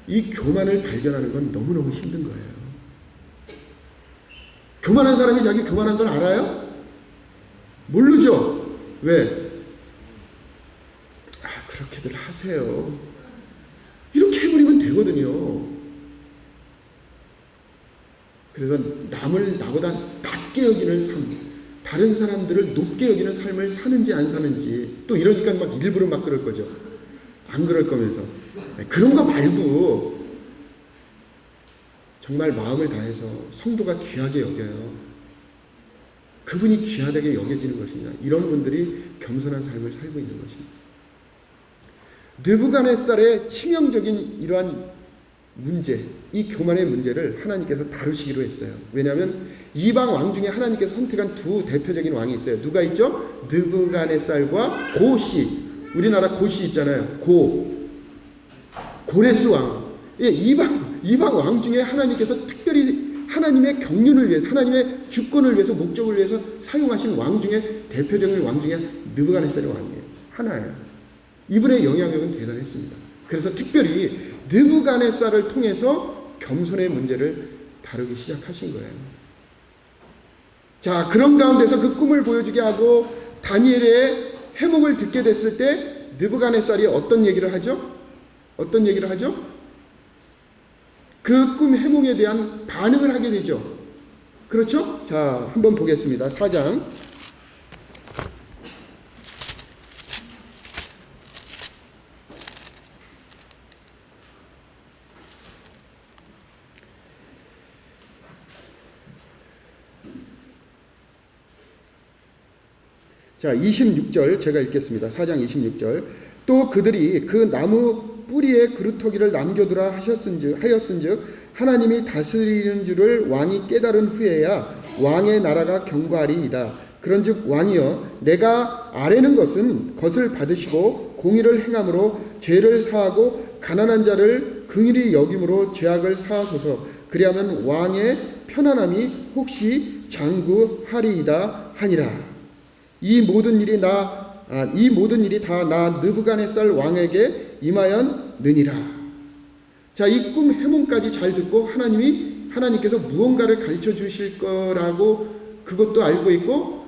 이 교만을 발견하는 건 너무너무 힘든 거예요. 교만한 사람이 자기 교만한 걸 알아요? 모르죠? 왜? 그렇게들 하세요. 이렇게 해버리면 되거든요. 그래서 남을 나보다 낮게 여기는 삶, 다른 사람들을 높게 여기는 삶을 사는지 안 사는지, 또 이러니까 막 일부러 막 그럴 거죠. 안 그럴 거면서. 그런 거 말고 정말 마음을 다해서 성도가 귀하게 여겨요. 그분이 귀하게 여겨지는 것이냐, 이런 분들이 겸손한 삶을 살고 있는 것입니다. 느부갓네살의 치명적인 이러한 문제, 이 교만의 문제를 하나님께서 다루시기로 했어요. 왜냐하면 이방 왕 중에 하나님께서 선택한 두 대표적인 왕이 있어요. 누가 있죠? 느부갓네살과 고시. 우리나라 고시 있잖아요. 고레스 왕. 예, 이방 왕 중에 하나님께서 특별히 하나님의 경륜을 위해서, 하나님의 주권을 위해서, 목적을 위해서 사용하신 왕 중에 대표적인 왕 중에 느부갓네살의 왕이에요. 하나예요. 이분의 영향력은 대단했습니다. 그래서 특별히 느부갓네살을 통해서 겸손의 문제를 다루기 시작하신 거예요. 자, 그런 가운데서 그 꿈을 보여주게 하고 다니엘의 해몽을 듣게 됐을 때 느부갓네살이 어떤 얘기를 하죠? 어떤 얘기를 하죠? 그 꿈 해몽에 대한 반응을 하게 되죠. 그렇죠? 자, 한번 보겠습니다. 4장. 자, 26절 제가 읽겠습니다. 4장 26절. 또 그들이 그 나무 뿌리에 그루터기를 남겨두라 하였은즉 하나님이 다스리는 줄을 왕이 깨달은 후에야 왕의 나라가 경과하리이다. 그런즉 왕이여, 내가 아뢰는 것을 받으시고 공의를 행함으로 죄를 사하고 가난한 자를 긍휼히 여김으로 죄악을 사하소서. 그리하면 왕의 편안함이 혹시 장구하리이다 하니라. 이 모든 일이 다 나 느부갓네살 왕에게 임하였느니라. 자, 이 꿈 해몽까지 잘 듣고 하나님께서 무언가를 가르쳐 주실 거라고 그것도 알고 있고,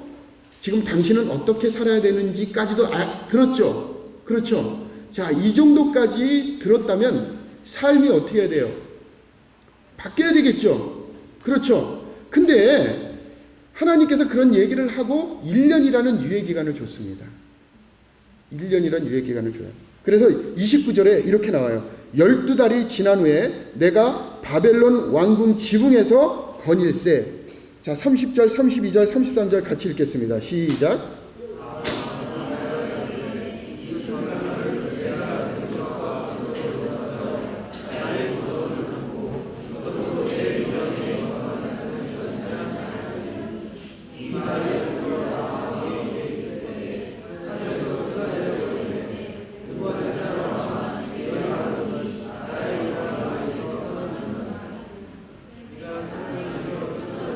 지금 당신은 어떻게 살아야 되는지까지도 들었죠. 그렇죠. 자, 이 정도까지 들었다면 삶이 어떻게 해야 돼요? 바뀌어야 되겠죠. 그렇죠. 근데 하나님께서 그런 얘기를 하고 1년이라는 유예기간을 줬습니다. 1년이라는 유예기간을 줘요. 그래서 29절에 이렇게 나와요. 12달이 지난 후에 내가 바벨론 왕궁 지붕에서 거닐세. 자, 30절, 32절, 33절 같이 읽겠습니다. 시작.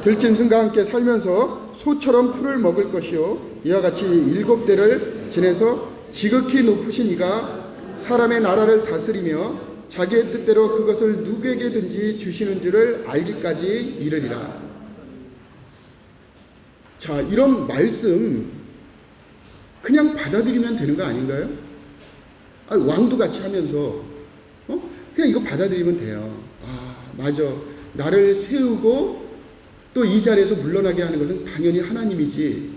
들짐승과 함께 살면서 소처럼 풀을 먹을 것이요, 이와 같이 7대를 지내서 지극히 높으신 이가 사람의 나라를 다스리며 자기의 뜻대로 그것을 누구에게든지 주시는 줄을 알기까지 이르리라. 자, 이런 말씀 그냥 받아들이면 되는 거 아닌가요? 왕도 같이 하면서 그냥 이거 받아들이면 돼요. 맞아, 나를 세우고 또 이 자리에서 물러나게 하는 것은 당연히 하나님이지.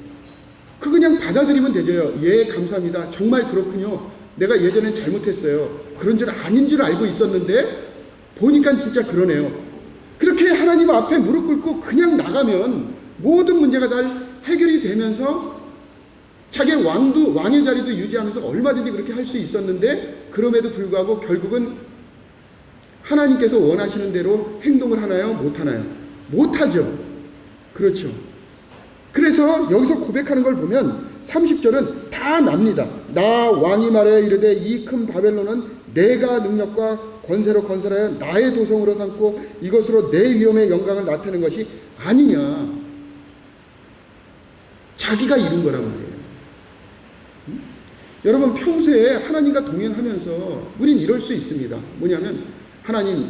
그 그냥 받아들이면 되죠. 예, 감사합니다. 정말 그렇군요. 내가 예전엔 잘못했어요. 그런 줄 아닌 줄 알고 있었는데 보니까 진짜 그러네요. 그렇게 하나님 앞에 무릎 꿇고 그냥 나가면 모든 문제가 잘 해결이 되면서 자기 왕의 자리도 유지하면서 얼마든지 그렇게 할 수 있었는데, 그럼에도 불구하고 결국은 하나님께서 원하시는 대로 행동을 하나요? 못하나요? 못하죠. 그렇죠. 그래서 여기서 고백하는 걸 보면 30절은 다 다 납니다. 나 왕이 말하여 이르되 이 큰 바벨론은 내가 능력과 권세로 건설하여 나의 도성으로 삼고 이것으로 내 위엄의 영광을 나타내는 것이 아니냐. 자기가 이룬 거란 말이에요. 여러분, 평소에 하나님과 동행하면서 우린 이럴 수 있습니다. 뭐냐면, 하나님,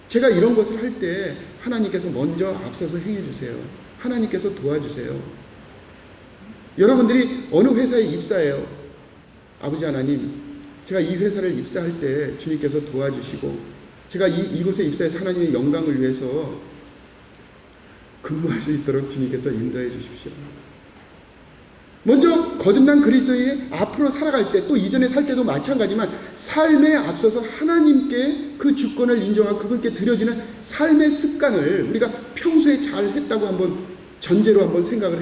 제가 이런 것을 할 때 하나님께서 먼저 앞서서 행해주세요. 하나님께서 도와주세요. 여러분들이 어느 회사에 입사해요. 아버지 하나님, 제가 이 회사를 입사할 때 주님께서 도와주시고 제가 이곳에 입사해서 하나님의 영광을 위해서 근무할 수 있도록 주님께서 인도해 주십시오. 먼저 거듭난 그리스도인이 앞으로 살아갈 때, 또 이전에 살 때도 마찬가지지만 삶에 앞서서 하나님께 그 주권을 인정하고 그분께 드려지는 삶의 습관을 우리가 평소에 잘 했다고 한번 전제로 한번 생각을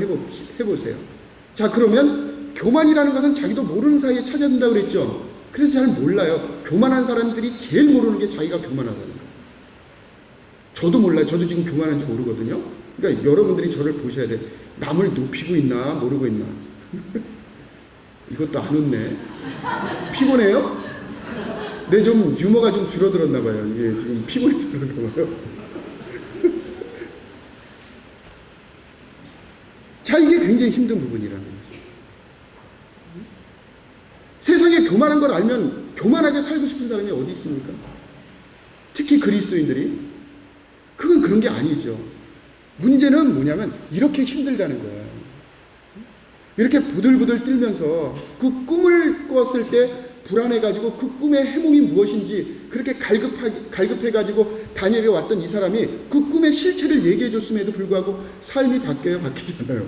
해보세요. 자, 그러면 교만이라는 것은 자기도 모르는 사이에 찾아든다고 그랬죠. 그래서 잘 몰라요. 교만한 사람들이 제일 모르는 게 자기가 교만하다는 거예요. 저도 몰라요. 저도 지금 교만한지 모르거든요. 그러니까 여러분들이 저를 보셔야 돼. 남을 높이고 있나 모르고 있나. 이것도 안 웃네. 피곤해요? 네, 좀 유머가 좀 줄어들었나 봐요. 이게 지금 피곤해서 그런가 봐요. 자, 이게 굉장히 힘든 부분이라는 거죠. 세상에 교만한 걸 알면 교만하게 살고 싶은 사람이 어디 있습니까? 특히 그리스도인들이. 그건 그런 게 아니죠. 문제는 뭐냐면 이렇게 힘들다는 거예요. 이렇게 부들부들 떨면서 그 꿈을 꿨을 때 불안해가지고 그 꿈의 해몽이 무엇인지 그렇게 갈급해가지고 다니엘에 왔던 이 사람이 그 꿈의 실체를 얘기해줬음에도 불구하고 삶이 바뀌어요? 바뀌지 않아요?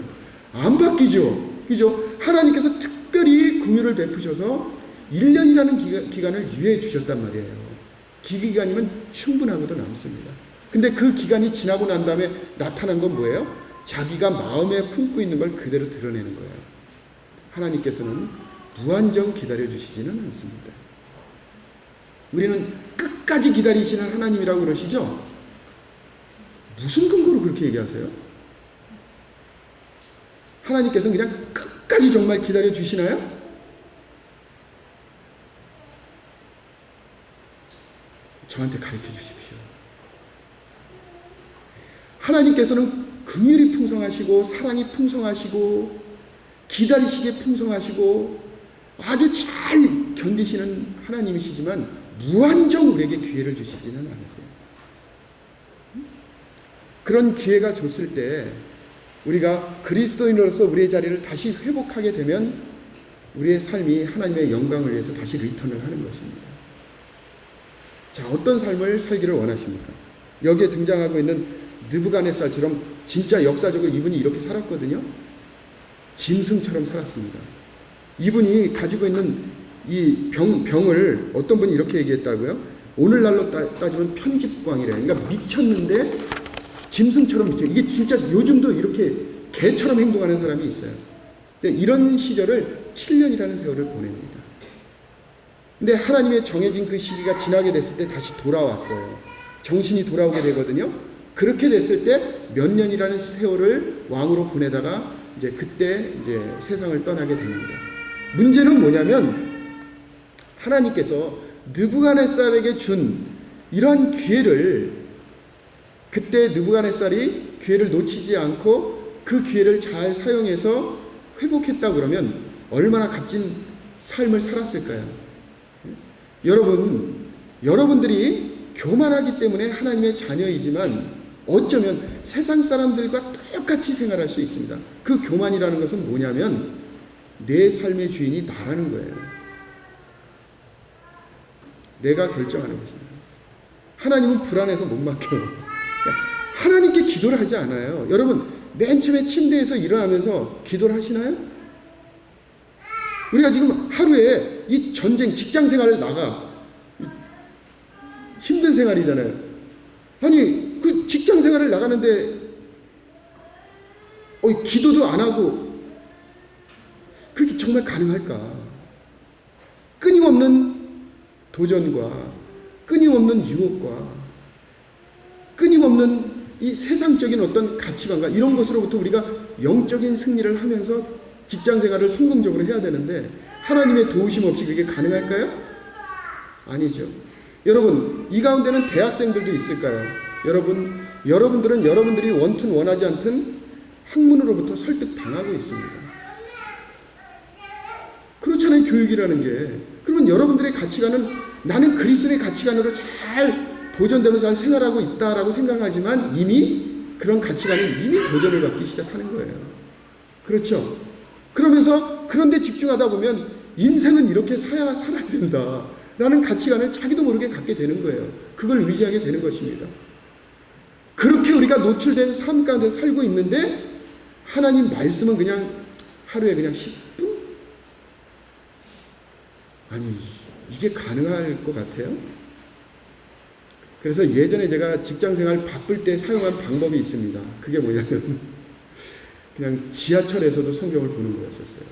안 바뀌죠. 그죠? 하나님께서 특별히 긍휼을 베푸셔서 1년이라는 기간을 유예해 주셨단 말이에요. 기간이면 충분하고도 남습니다. 근데 그 기간이 지나고 난 다음에 나타난 건 뭐예요? 자기가 마음에 품고 있는 걸 그대로 드러내는 거예요. 하나님께서는 무한정 기다려주시지는 않습니다. 우리는 끝까지 기다리시는 하나님이라고 그러시죠? 무슨 근거로 그렇게 얘기하세요? 하나님께서는 그냥 끝까지 정말 기다려주시나요? 저한테 가르쳐 주십시오. 하나님께서는 긍휼이 풍성하시고 사랑이 풍성하시고 기다리시기에 풍성하시고 아주 잘 견디시는 하나님이시지만 무한정 우리에게 기회를 주시지는 않으세요. 그런 기회가 줬을 때 우리가 그리스도인으로서 우리의 자리를 다시 회복하게 되면 우리의 삶이 하나님의 영광을 위해서 다시 리턴을 하는 것입니다. 자, 어떤 삶을 살기를 원하십니까? 여기에 등장하고 있는 느부갓네살처럼 진짜 역사적으로 이분이 이렇게 살았거든요. 짐승처럼 살았습니다. 이분이 가지고 있는 이 병을 어떤 분이 이렇게 얘기했다고요? 오늘날로 따지면 편집광이래. 그러니까 미쳤는데 짐승처럼 미쳐. 이게 진짜 요즘도 이렇게 개처럼 행동하는 사람이 있어요. 근데 이런 시절을 7년이라는 세월을 보냅니다. 근데 하나님의 정해진 그 시기가 지나게 됐을 때 다시 돌아왔어요. 정신이 돌아오게 되거든요. 그렇게 됐을 때 몇 년이라는 세월을 왕으로 보내다가 이제 그때 이제 세상을 떠나게 됩니다. 문제는 뭐냐면 하나님께서 느부갓네살에게 준 이러한 기회를 그때 느부갓네살이 기회를 놓치지 않고 그 기회를 잘 사용해서 회복했다 그러면 얼마나 값진 삶을 살았을까요? 여러분들이 교만하기 때문에 하나님의 자녀이지만 어쩌면 세상 사람들과 똑같이 생활할 수 있습니다. 그 교만이라는 것은 뭐냐면 내 삶의 주인이 나라는 거예요. 내가 결정하는 것입니다. 하나님은 불안해서 못 맡겨요. 하나님께 기도를 하지 않아요. 여러분, 맨 처음에 침대에서 일어나면서 기도를 하시나요? 우리가 지금 하루에 이 전쟁, 직장 생활을 나가 힘든 생활이잖아요. 아니 그 직장 생활을 나가는데 기도도 안 하고 그게 정말 가능할까? 끊임없는 도전과 끊임없는 유혹과 끊임없는 이 세상적인 어떤 가치관과 이런 것으로부터 우리가 영적인 승리를 하면서 직장 생활을 성공적으로 해야 되는데 하나님의 도우심 없이 그게 가능할까요? 아니죠. 여러분, 이 가운데는 대학생들도 있을까요? 여러분들은 여러분들이 원튼 원하지 않든 학문으로부터 설득당하고 있습니다. 그렇잖아요, 교육이라는 게. 그러면 여러분들의 가치관은 나는 그리스도의 가치관으로 잘 보존되면서 잘 생활하고 있다라고 생각하지만 이미 그런 가치관은 이미 도전을 받기 시작하는 거예요. 그렇죠? 그러면서 그런데 집중하다 보면 인생은 이렇게 살아야 된다라는 가치관을 자기도 모르게 갖게 되는 거예요. 그걸 의지하게 되는 것입니다. 그렇게 우리가 노출된 삶 가운데 살고 있는데 하나님 말씀은 그냥 하루에 그냥 10분? 아니, 이게 가능할 것 같아요? 그래서 예전에 제가 직장생활 바쁠 때 사용한 방법이 있습니다. 그게 뭐냐면 그냥 지하철에서도 성경을 보는 거였었어요.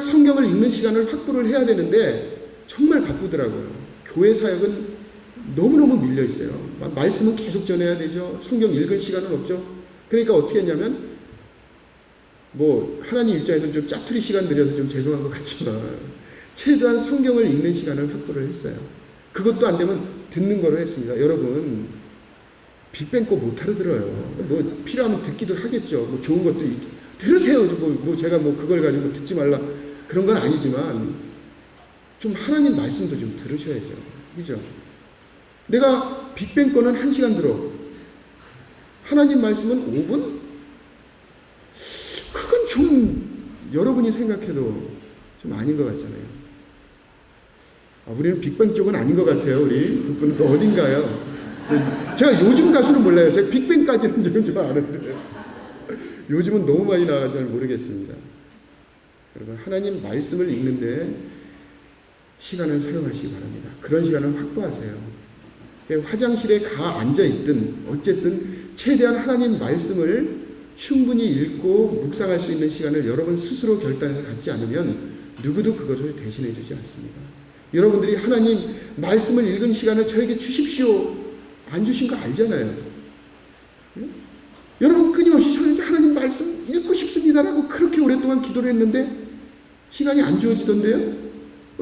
성경을 읽는 시간을 확보를 해야 되는데 정말 바쁘더라고요. 교회 사역은 너무너무 밀려 있어요. 말씀은 계속 전해야 되죠. 성경 읽을 시간은 없죠. 그러니까 어떻게 했냐면 하나님 입장에서는 좀 짜투리 시간 들여서 좀 죄송한 것 같지만 최대한 성경을 읽는 시간을 확보를 했어요. 그것도 안 되면 듣는 거로 했습니다. 여러분, 빅뱅 거 못하러 들어요. 필요하면 듣기도 하겠죠. 좋은 것도 들으세요. 제가 그걸 가지고 듣지 말라 그런 건 아니지만 좀 하나님 말씀도 좀 들으셔야죠. 그죠? 내가 빅뱅 거는 1시간 들어. 하나님 말씀은 5분? 그건 좀 여러분이 생각해도 좀 아닌 것 같잖아요. 우리는 빅뱅 쪽은 아닌 것 같아요. 우리 부부는 또 어딘가요? 제가 요즘 가수는 몰라요. 제가 빅뱅까지는 좀 아는데 요즘은 너무 많이 나가서 잘 모르겠습니다. 여러분, 하나님 말씀을 읽는데 시간을 사용하시기 바랍니다. 그런 시간을 확보하세요. 화장실에 앉아있든 어쨌든 최대한 하나님 말씀을 충분히 읽고 묵상할 수 있는 시간을 여러분 스스로 결단해서 갖지 않으면 누구도 그것을 대신해 주지 않습니다. 여러분들이 하나님 말씀을 읽은 시간을 저에게 주십시오. 안 주신 거 알잖아요. 예? 여러분 끊임없이 저는 하나님 말씀 읽고 싶습니다라고 그렇게 오랫동안 기도를 했는데 시간이 안 주어지던데요.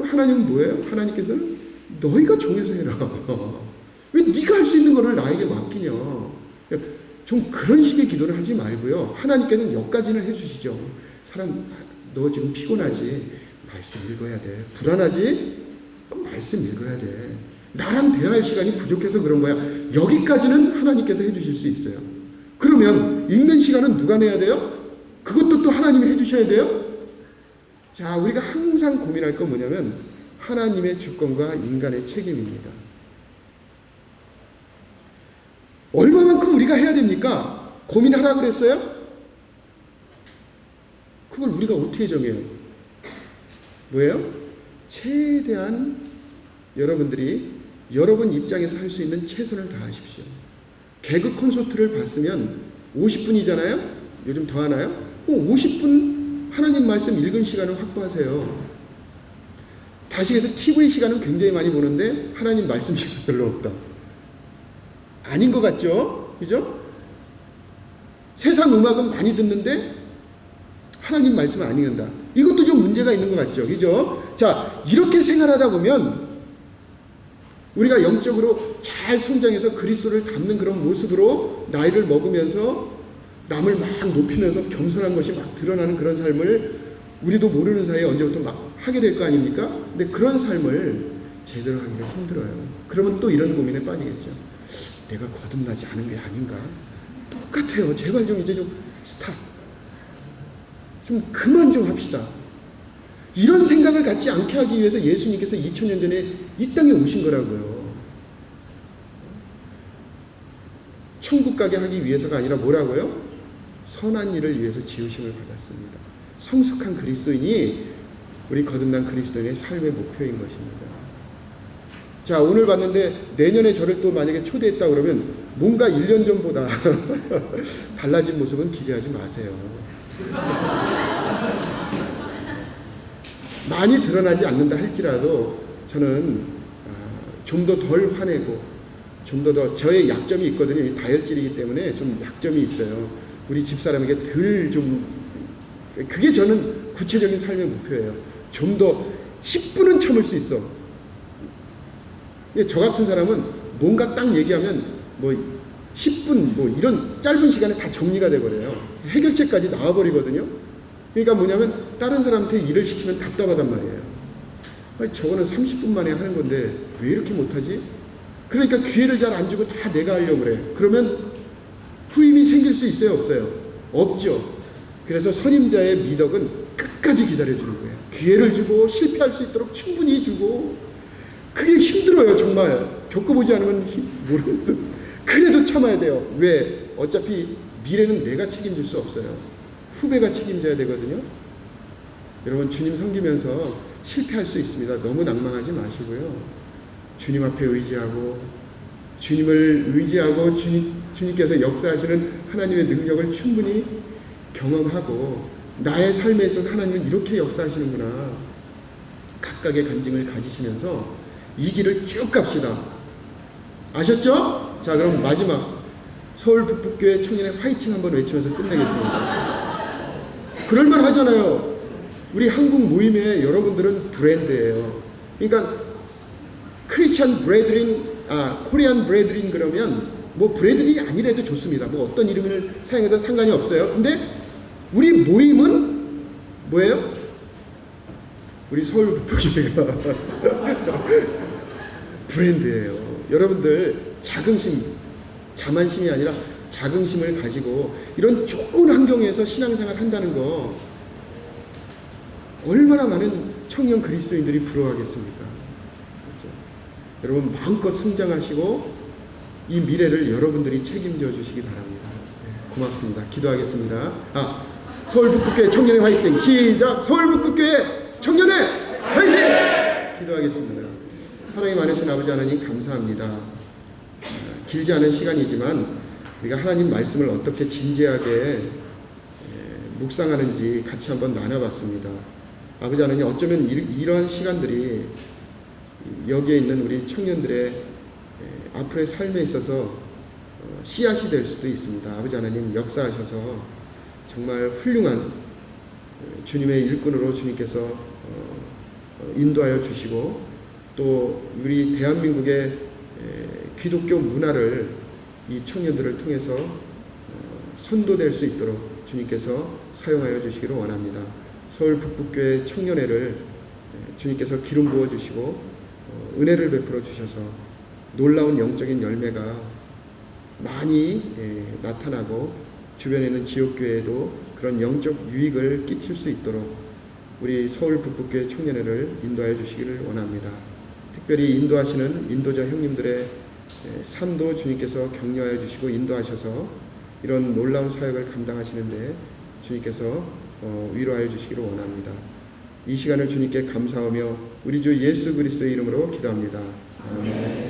하나님은 뭐예요? 하나님께서는 너희가 정해서 해라. 왜 네가 할 수 있는 거를 나에게 맡기냐. 좀 그런 식의 기도를 하지 말고요. 하나님께서는 여기까지는 해주시죠. 사람, 너 지금 피곤하지? 말씀 읽어야 돼. 불안하지? 그럼 말씀 읽어야 돼. 나랑 대화할 시간이 부족해서 그런 거야. 여기까지는 하나님께서 해주실 수 있어요. 그러면 읽는 시간은 누가 내야 돼요? 그것도 또 하나님이 해주셔야 돼요? 자, 우리가 항상 고민할 건 뭐냐면 하나님의 주권과 인간의 책임입니다. 얼마만큼 우리가 해야 됩니까? 고민하라 그랬어요? 그걸 우리가 어떻게 정해요? 뭐예요? 최대한 여러분들이 여러분 입장에서 할 수 있는 최선을 다하십시오. 개그 콘서트를 봤으면 50분이잖아요? 요즘 더 하나요? 50분 하나님 말씀 읽은 시간을 확보하세요. 다시 해서 TV 시간은 굉장히 많이 보는데 하나님 말씀 시간 별로 없다. 아닌 것 같죠? 그죠? 세상 음악은 많이 듣는데 하나님 말씀은 안 읽는다. 이것도 좀 문제가 있는 것 같죠? 그죠? 자, 이렇게 생활하다 보면 우리가 영적으로 잘 성장해서 그리스도를 닮는 그런 모습으로 나이를 먹으면서 남을 막 높이면서 겸손한 것이 막 드러나는 그런 삶을 우리도 모르는 사이에 언제부터 막 하게 될 거 아닙니까? 근데 그런 삶을 제대로 하기가 힘들어요. 그러면 또 이런 고민에 빠지겠죠. 내가 거듭나지 않은 게 아닌가? 똑같아요. 제발 좀 이제 좀 스탑. 좀 그만 좀 합시다. 이런 생각을 갖지 않게 하기 위해서 예수님께서 2000년 전에 이 땅에 오신 거라고요. 천국 가게 하기 위해서가 아니라 뭐라고요? 선한 일을 위해서 지으심을 받았습니다. 성숙한 그리스도인이 우리 거듭난 그리스도인의 삶의 목표인 것입니다. 자, 오늘 봤는데 내년에 저를 또 만약에 초대했다 그러면 뭔가 1년 전보다 달라진 모습은 기대하지 마세요. 많이 드러나지 않는다 할지라도 저는 좀 더 덜 화내고 좀 더 저의 약점이 있거든요. 다혈질이기 때문에 좀 약점이 있어요. 우리 집사람에게 덜 좀 그게 저는 구체적인 삶의 목표예요. 좀 더 10분은 참을 수 있어. 저 같은 사람은 뭔가 딱 얘기하면 뭐 10분 뭐 이런 짧은 시간에 다 정리가 돼버려요. 해결책까지 나와버리거든요. 그러니까 뭐냐면 다른 사람한테 일을 시키면 답답하단 말이에요. 아니, 저거는 30분 만에 하는 건데 왜 이렇게 못하지? 그러니까 기회를 잘 안 주고 다 내가 하려고 그래. 그러면 후임이 생길 수 있어요? 없어요? 없죠. 그래서 선임자의 미덕은 끝까지 기다려주는 거예요. 기회를 주고 실패할 수 있도록 충분히 주고. 그게 힘들어요. 정말 겪어보지 않으면 모르겠어. 그래도 참아야 돼요. 왜? 어차피 미래는 내가 책임질 수 없어요. 후배가 책임져야 되거든요. 여러분, 주님 섬기면서 실패할 수 있습니다. 너무 낭망하지 마시고요. 주님 앞에 의지하고 주님을 의지하고 주님께서 역사하시는 하나님의 능력을 충분히 경험하고 나의 삶에 있어서 하나님은 이렇게 역사하시는구나. 각각의 간증을 가지시면서 이 길을 쭉 갑시다. 아셨죠? 자, 그럼 마지막 서울 북북교회 청년의 화이팅 한번 외치면서 끝내겠습니다. 그럴만 하잖아요. 우리 한국 모임에 여러분들은 브랜드예요. 그러니까 크리스찬 브레드린, 코리안 브레드린 그러면 뭐 브레드린이 아니래도 좋습니다. 뭐 어떤 이름을 사용해도 상관이 없어요. 근데 우리 모임은 뭐예요? 우리 서울 북북교회가 브랜드예요. 여러분들 자긍심, 자만심이 아니라 자긍심을 가지고 이런 좋은 환경에서 신앙생활 한다는 거 얼마나 많은 청년 그리스도인들이 부러워하겠습니까? 그렇죠? 여러분 마음껏 성장하시고 이 미래를 여러분들이 책임져 주시기 바랍니다. 네, 고맙습니다. 기도하겠습니다. 서울 북북교회 청년의 화이팅 시작! 서울 북북교회 청년의 화이팅! 기도하겠습니다. 사랑이 많으신 아버지 하나님 감사합니다. 길지 않은 시간이지만 우리가 하나님 말씀을 어떻게 진지하게 묵상하는지 같이 한번 나눠봤습니다. 아버지 하나님, 어쩌면 이러한 시간들이 여기에 있는 우리 청년들의 앞으로의 삶에 있어서 씨앗이 될 수도 있습니다. 아버지 하나님 역사하셔서 정말 훌륭한 주님의 일꾼으로 주님께서 인도하여 주시고 또 우리 대한민국의 기독교 문화를 이 청년들을 통해서 선도될 수 있도록 주님께서 사용하여 주시기를 원합니다. 서울 북북교회 청년회를 주님께서 기름 부어 주시고 은혜를 베풀어 주셔서 놀라운 영적인 열매가 많이 나타나고 주변에 있는 지역교회에도 그런 영적 유익을 끼칠 수 있도록 우리 서울 북북교회 청년회를 인도하여 주시기를 원합니다. 특별히 인도하시는 인도자 형님들의 삶도 주님께서 격려하여 주시고 인도하셔서 이런 놀라운 사역을 감당하시는데 주님께서 위로하여 주시기를 원합니다. 이 시간을 주님께 감사하며 우리 주 예수 그리스도의 이름으로 기도합니다. 아멘.